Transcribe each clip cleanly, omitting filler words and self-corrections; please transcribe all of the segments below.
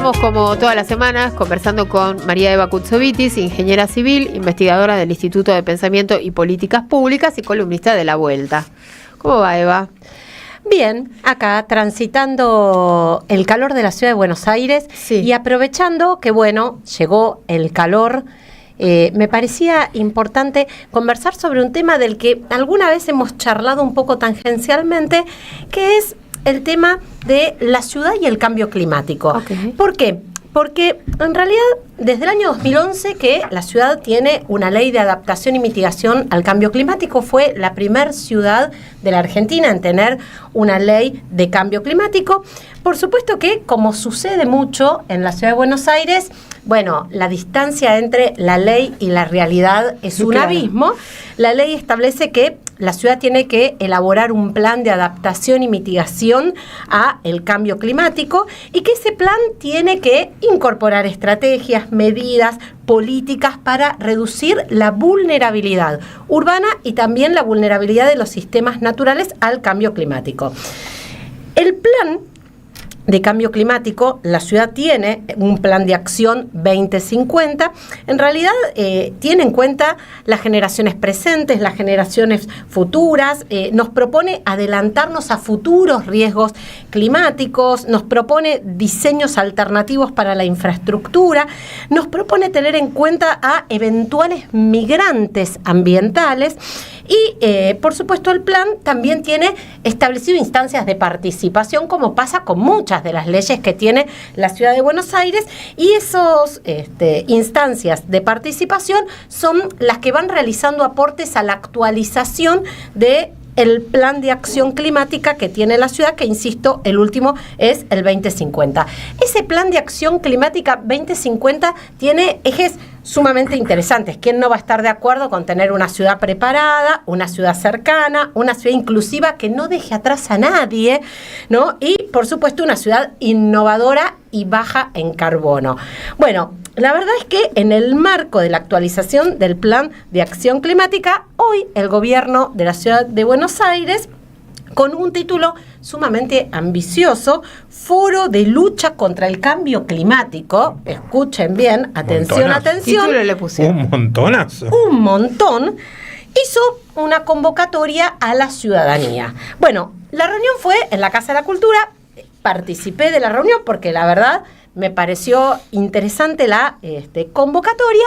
Estamos como todas las semanas conversando con María Eva Kutsovitis, ingeniera civil, investigadora del Instituto de Pensamiento y Políticas Públicas y columnista de La Vuelta. ¿Cómo va, Eva? Bien, acá transitando el calor de la ciudad de Buenos Aires, sí, y aprovechando que, bueno, llegó el calor, me parecía importante conversar sobre un tema del que alguna vez hemos charlado un poco tangencialmente, que es el tema de la ciudad y el cambio climático. Okay. ¿Por qué? Porque en realidad desde el año 2011 que la ciudad tiene una ley de adaptación y mitigación al cambio climático, fue la primera ciudad de la Argentina en tener una ley de cambio climático. Por supuesto que, como sucede mucho en la ciudad de Buenos Aires, bueno, la distancia entre la ley y la realidad es un abismo. La ley establece que la ciudad tiene que elaborar un plan de adaptación y mitigación a el cambio climático y que ese plan tiene que incorporar estrategias, medidas, políticas para reducir la vulnerabilidad urbana y también la vulnerabilidad de los sistemas naturales al cambio climático. El plan de cambio climático, la ciudad tiene un plan de acción 2050, en realidad tiene en cuenta las generaciones presentes, las generaciones futuras, nos propone adelantarnos a futuros riesgos climáticos, nos propone diseños alternativos para la infraestructura, nos propone tener en cuenta a eventuales migrantes ambientales y, por supuesto, el plan también tiene establecido instancias de participación, como pasa con muchas de las leyes que tiene la ciudad de Buenos Aires, y esas instancias de participación son las que van realizando aportes a la actualización de el plan de acción climática que tiene la ciudad, que, insisto, el último es el 2050. Ese plan de acción climática 2050 tiene ejes sumamente interesantes. ¿Quién no va a estar de acuerdo con tener una ciudad preparada, una ciudad cercana, una ciudad inclusiva que no deje atrás a nadie, ¿no? Y, por supuesto, una ciudad innovadora y baja en carbono. Bueno, la verdad es que en el marco de la actualización del Plan de Acción Climática, hoy el gobierno de la ciudad de Buenos Aires, con un título sumamente ambicioso, Foro de Lucha contra el Cambio Climático, escuchen bien, atención, atención, le pusieron un montonazo. Un montón, hizo una convocatoria a la ciudadanía. Bueno, la reunión fue en la Casa de la Cultura, participé de la reunión porque la verdad me pareció interesante la convocatoria,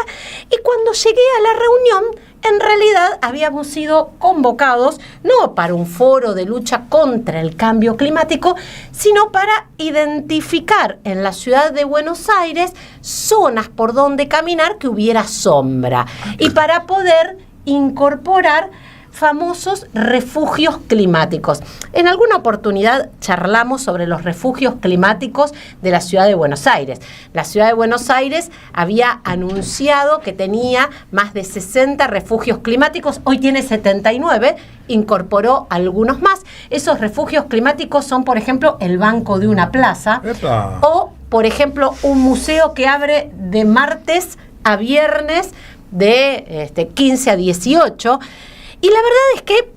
y cuando llegué a la reunión, en realidad habíamos sido convocados no para un foro de lucha contra el cambio climático, sino para identificar en la ciudad de Buenos Aires zonas por donde caminar que hubiera sombra y para poder incorporar famosos refugios climáticos. En alguna oportunidad charlamos sobre los refugios climáticos de la ciudad de Buenos Aires. La ciudad de Buenos Aires había anunciado que tenía más de 60 refugios climáticos, hoy tiene 79, incorporó algunos más. Esos refugios climáticos son, por ejemplo, el banco de una plaza. ¡Epa! O, por ejemplo, un museo que abre de martes a viernes de 15 a 18. Y la verdad es que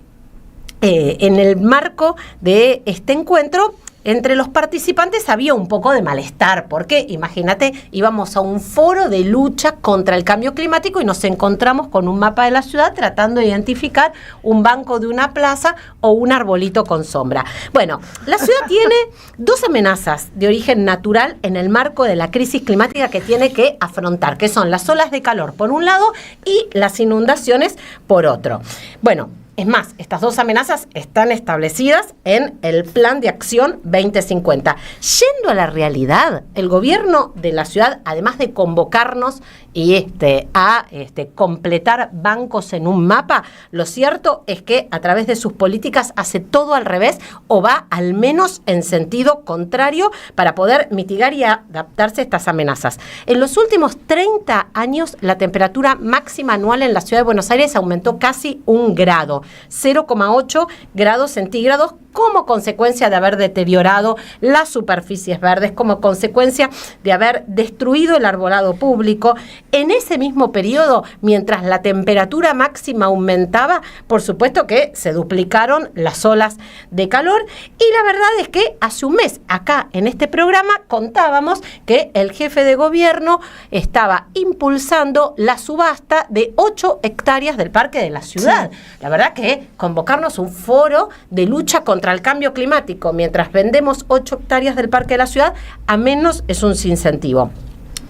en el marco de este encuentro, entre los participantes había un poco de malestar, porque imagínate, íbamos a un foro de lucha contra el cambio climático y nos encontramos con un mapa de la ciudad tratando de identificar un banco de una plaza o un arbolito con sombra. Bueno, la ciudad tiene dos amenazas de origen natural en el marco de la crisis climática que tiene que afrontar, que son las olas de calor por un lado y las inundaciones por otro. Bueno, es más, estas dos amenazas están establecidas en el Plan de Acción 2050. Yendo a la realidad, el gobierno de la ciudad, además de convocarnos y a completar bancos en un mapa, lo cierto es que a través de sus políticas hace todo al revés, o va al menos en sentido contrario, para poder mitigar y adaptarse a estas amenazas. En los últimos 30 años, la temperatura máxima anual en la ciudad de Buenos Aires aumentó casi 1 grado. 0,8 grados centígrados, como consecuencia de haber deteriorado las superficies verdes, como consecuencia de haber destruido el arbolado público, En ese mismo periodo, mientras la temperatura máxima aumentaba, por supuesto que se duplicaron las olas de calor, y la verdad es que hace un mes, acá en este programa, contábamos que el jefe de gobierno estaba impulsando la subasta de 8 hectáreas del parque de la ciudad. Sí. La verdad que convocarnos un foro de lucha contra el cambio climático mientras vendemos 8 hectáreas del parque de la ciudad, a menos es un sinsentivo.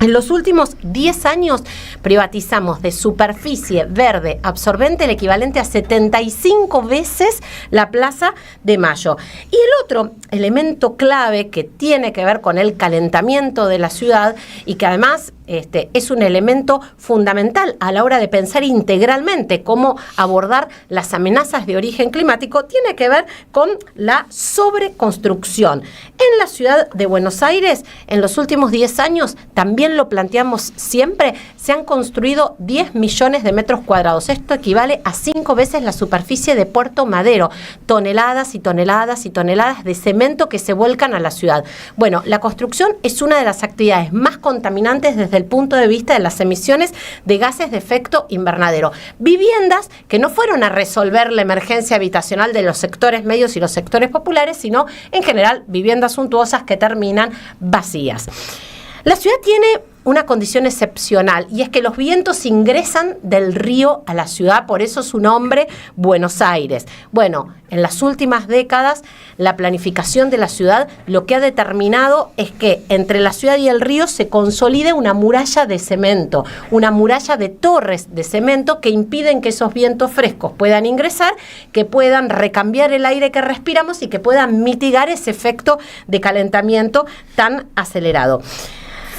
En los últimos 10 años privatizamos de superficie verde absorbente el equivalente a 75 veces la Plaza de Mayo. Y el otro elemento clave que tiene que ver con el calentamiento de la ciudad y que además es un elemento fundamental a la hora de pensar integralmente cómo abordar las amenazas de origen climático, tiene que ver con la sobreconstrucción. En la ciudad de Buenos Aires, en los últimos 10 años, también lo planteamos siempre, se han construido 10 millones de metros cuadrados. Esto equivale a 5 veces la superficie de Puerto Madero. Toneladas y toneladas y toneladas de cemento que se vuelcan a la ciudad. Bueno, la construcción es una de las actividades más contaminantes desde el punto de vista de las emisiones de gases de efecto invernadero. Viviendas que no fueron a resolver la emergencia habitacional de los sectores medios y los sectores populares, sino en general viviendas suntuosas que terminan vacías. La ciudad tiene una condición excepcional y es que los vientos ingresan del río a la ciudad, por eso su nombre, Buenos Aires. Bueno, en las últimas décadas la planificación de la ciudad lo que ha determinado es que entre la ciudad y el río se consolide una muralla de cemento, una muralla de torres de cemento que impiden que esos vientos frescos puedan ingresar, que puedan recambiar el aire que respiramos y que puedan mitigar ese efecto de calentamiento tan acelerado.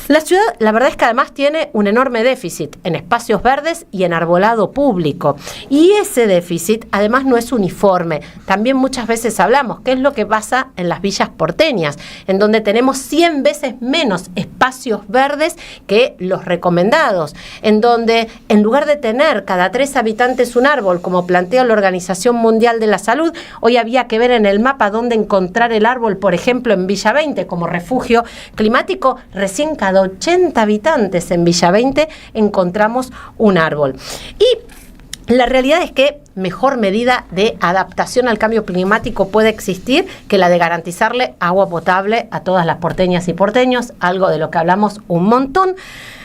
La ciudad, la verdad es que además tiene un enorme déficit en espacios verdes y en arbolado público. Y ese déficit además no es uniforme. También muchas veces hablamos qué es lo que pasa en las villas porteñas, en donde tenemos 100 veces menos espacios verdes que los recomendados, en donde en lugar de tener cada 3 habitantes un árbol, como plantea la Organización Mundial de la Salud, hoy había que ver en el mapa dónde encontrar el árbol, por ejemplo, en Villa 20 como refugio climático. Recién cada 80 habitantes en Villa 20 encontramos un árbol. Y la realidad es que mejor medida de adaptación al cambio climático puede existir que la de garantizarle agua potable a todas las porteñas y porteños, algo de lo que hablamos un montón.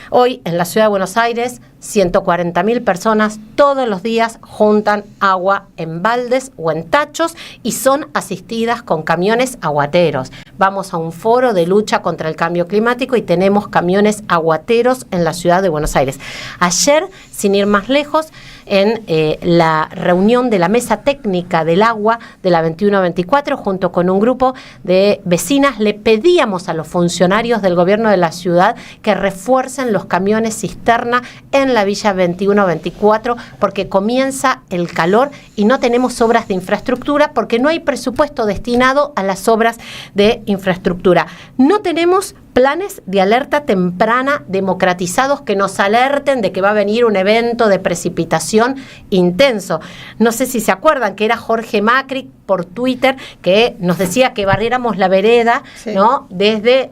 Hoy en la ciudad de Buenos Aires, 140.000 personas todos los días juntan agua en baldes o en tachos y son asistidas con camiones aguateros. Vamos a un foro de lucha contra el cambio climático y tenemos camiones aguateros en la ciudad de Buenos Aires. Ayer, sin ir más lejos, en la reunión de la Mesa Técnica del Agua de la 21-24, junto con un grupo de vecinas, le pedíamos a los funcionarios del gobierno de la ciudad que refuercen los camiones cisterna en la Villa 21-24, porque comienza el calor y no tenemos obras de infraestructura, porque no hay presupuesto destinado a las obras de infraestructura. No tenemos planes de alerta temprana democratizados que nos alerten de que va a venir un evento de precipitación intenso. No sé si se acuerdan que era Jorge Macri por Twitter que nos decía que barriéramos la vereda, sí, ¿no? Desde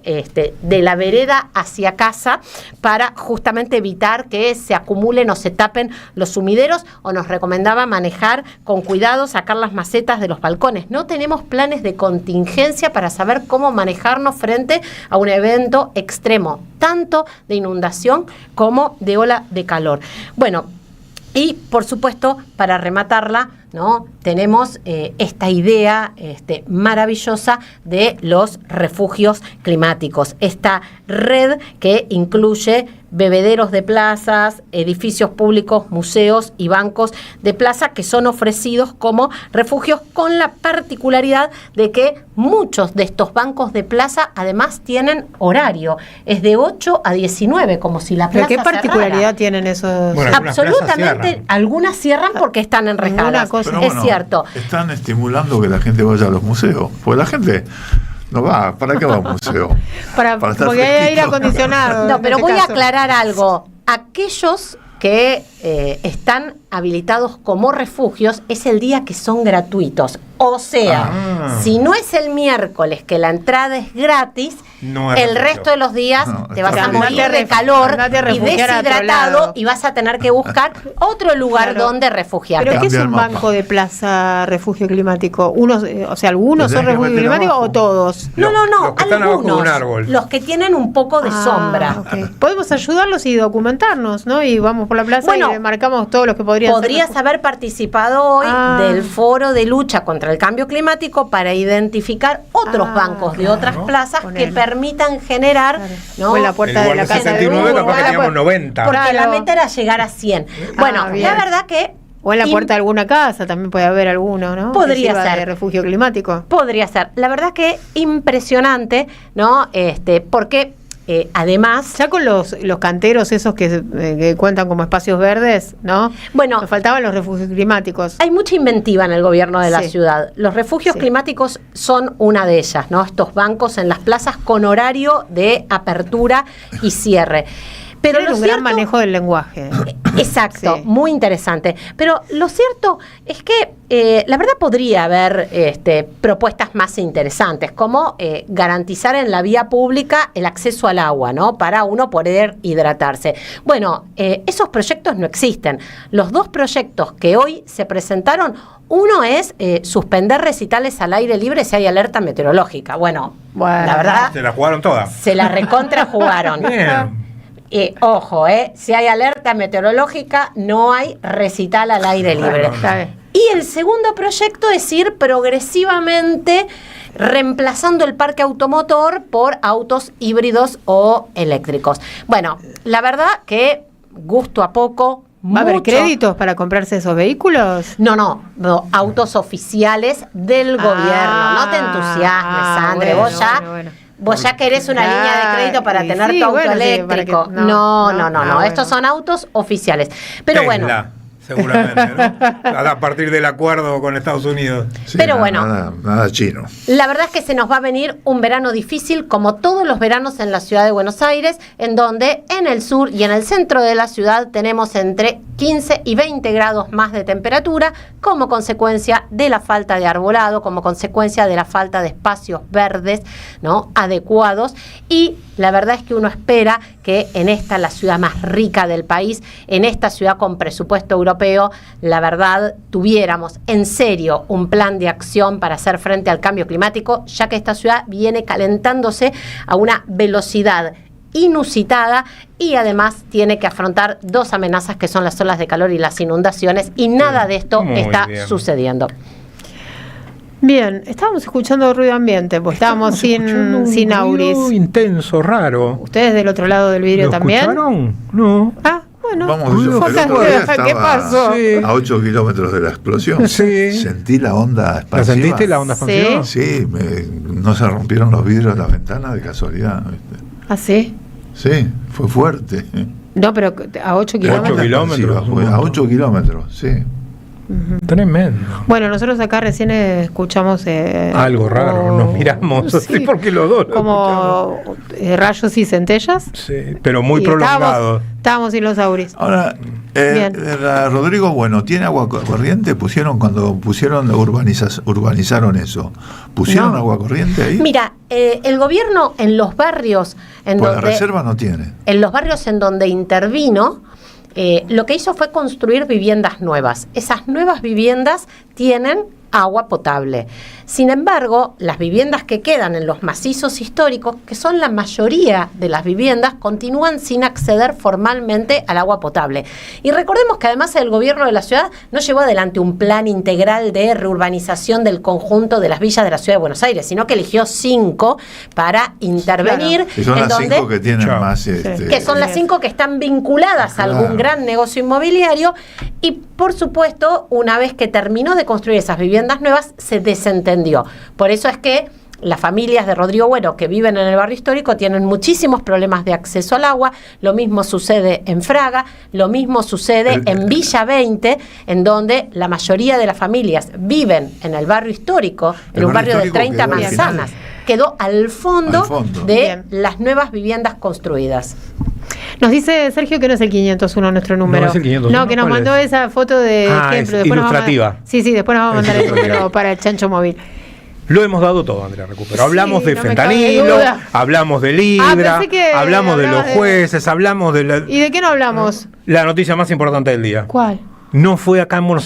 de la vereda hacia casa para justamente evitar que se acumulen o se tapen los sumideros, o nos recomendaba manejar con cuidado, sacar las macetas de los balcones. No tenemos planes de contingencia para saber cómo manejarnos frente a un evento extremo, tanto de inundación como de ola de calor. Bueno, y por supuesto, para rematarla, ¿no? Tenemos esta idea maravillosa de los refugios climáticos, esta red que incluye bebederos de plazas, edificios públicos, museos y bancos de plaza que son ofrecidos como refugios, con la particularidad de que muchos de estos bancos de plaza además tienen horario, es de 8 a 19, como si la plaza ¿Pero qué particularidad cerrara. Tienen esos? Bueno, absolutamente, algunas cierran porque están enrejadas, Pero es bueno, cierto. Están estimulando que la gente vaya a los museos, porque la gente no va. ¿Para qué va a un museo? Para estar porque hay aire fresquito. acondicionado. No, pero en voy este a caso. aclarar algo. Aquellos que están habilitados como refugios es el día que son gratuitos. O sea, si no es el miércoles que la entrada es gratis, No es el refugio. resto de los días te vas a está morir bien. de calor Andate a y refugiar a otro deshidratado lado. y vas a tener que buscar otro lugar Claro. donde refugiarte. ¿Pero qué es Cambia el un mapa. banco de plaza refugio climático? Unos, o sea, ¿algunos Lo son tenés que refugio meter climático abajo. o todos? No, Los que están abajo de un árbol. Los que tienen un poco de sombra. Ok. Podemos ayudarlos y documentarnos, ¿no? Y vamos por la plaza Bueno, y marcamos todos los que podrían Podrías ser. haber participado hoy del foro de lucha contra el cambio climático para identificar otros bancos de otras plazas Ponele. que permitan generar, Claro. ¿no? O en la puerta En de lugar la de casa de 69, uno, capaz o que en la teníamos puerta- 90. Porque la Claro. meta era llegar a 100. Bueno, bien. la verdad que O en la puerta de alguna casa también puede haber alguno, ¿no? Podría Que sirva ser. de refugio climático. podría ser. La verdad que impresionante, ¿no? Porque además... Ya con los canteros esos que cuentan como espacios verdes, ¿no? Bueno, Nos faltaban los refugios climáticos. hay mucha inventiva en el gobierno de la Sí. ciudad. Los refugios Sí. climáticos son una de ellas, ¿no? Estos bancos en las plazas con horario de apertura y cierre. Pero Tienen lo un gran cierto- manejo del lenguaje. Exacto, Sí. muy interesante. Pero lo cierto es que la verdad podría haber propuestas más interesantes, como garantizar en la vía pública el acceso al agua, ¿no? Para uno poder hidratarse. Bueno, esos proyectos no existen. Los dos proyectos que hoy se presentaron, uno es suspender recitales al aire libre si hay alerta meteorológica. Bueno, Bueno. la verdad, Se la jugaron todas. se la recontra jugaron. Bien. Ojo, si hay alerta meteorológica, no hay recital al aire libre. Está bien. Y el segundo proyecto es ir progresivamente reemplazando el parque automotor por autos híbridos o eléctricos. Bueno, la verdad que gusto a poco. ¿Va a haber mucho. créditos para comprarse esos vehículos? No, autos oficiales del gobierno. No te entusiasmes, Sandre. bueno, vos ya... bueno. Vos ya querés una línea de crédito para Y tener sí, tu auto bueno, sí, para eléctrico. que- No. bueno. Estos son autos oficiales. Pero bueno, Tesla, seguramente, ¿no? A partir del acuerdo con Estados Unidos. Sí, Pero bueno. Nada chino. la verdad es que se nos va a venir un verano difícil, como todos los veranos en la ciudad de Buenos Aires, en donde en el sur y en el centro de la ciudad tenemos entre 15 y 20 grados más de temperatura, como consecuencia de la falta de arbolado, como consecuencia de la falta de espacios verdes, ¿no? adecuados. Y la verdad es que uno espera que en esta, la ciudad más rica del país, en esta ciudad con presupuesto europeo, la verdad tuviéramos en serio un plan de acción para hacer frente al cambio climático, ya que esta ciudad viene calentándose a una velocidad inusitada y además tiene que afrontar dos amenazas que son las olas de calor y las inundaciones, y nada de esto Muy está bien. sucediendo. Bien, estábamos escuchando ruido ambiente, pues estábamos sin auris. Intenso, raro. ¿Ustedes del otro lado del vidrio ¿Lo también? escucharon? No. Ah, bueno. Vamos, ruido yo el otro fuerte. día ¿Qué estaba pasó? Sí. a 8 kilómetros de la explosión. Sí. Sentí la onda ¿La expansiva. sentiste la onda expansiva? Sí, no se rompieron los vidrios de la ventana de casualidad. ¿viste? ¿Ah, sí? Sí, fue fuerte. No, pero a 8 kilómetros. 8 kilómetros, Expansiva, fue un a montón. 8 kilómetros, sí. Tremendo. Bueno, nosotros acá recién escuchamos... Algo raro, como- nos miramos así porque los dos lo como rayos y centellas. Sí, pero muy Y prolongado. Estábamos sin los auris. Ahora, Bien. Rodrigo, bueno, ¿tiene agua corriente? Cuando urbanizaron eso, ¿pusieron No. agua corriente ahí? Mira, el gobierno en los barrios en Pues la donde... reserva no tiene. En los barrios en donde intervino, lo que hizo fue construir viviendas nuevas. Esas nuevas viviendas tienen agua potable. Sin embargo, las viviendas que quedan en los macizos históricos, que son la mayoría de las viviendas, continúan sin acceder formalmente al agua potable. Y recordemos que además el gobierno de la ciudad no llevó adelante un plan integral de reurbanización del conjunto de las villas de la ciudad de Buenos Aires, sino que eligió 5 para intervenir. Y son en las donde 5 que tienen Chao. más... que son las 5 que están vinculadas a algún Claro. gran negocio inmobiliario, y por supuesto, una vez que terminó de construir esas viviendas nuevas, se desentendió. Por eso es que las familias de Rodrigo Bueno que viven en el barrio histórico tienen muchísimos problemas de acceso al agua. Lo mismo sucede en Fraga, lo mismo sucede en Villa 20, en donde la mayoría de las familias viven en el barrio histórico, en El un barrio barrio de histórico 30 quedó al manzanas. final. Quedó al fondo, Al fondo. de Bien. las nuevas viviendas construidas. Nos dice Sergio que no es el 501 nuestro número. No es el 501, No, que nos ¿cuál mandó es? esa foto de Ah, ejemplo. es Después nos va a ilustrativa. sí, después nos va a mandar el número para el chancho móvil. Lo hemos dado todo, Andrea Recupero. Hablamos Sí, de no me fentanilo, cabe duda. hablamos del Hidra, pensé que hablamos de los hablabas de- jueces, hablamos de ¿Y de qué no hablamos? la noticia más importante del día. ¿Cuál? No fue acá en Buenos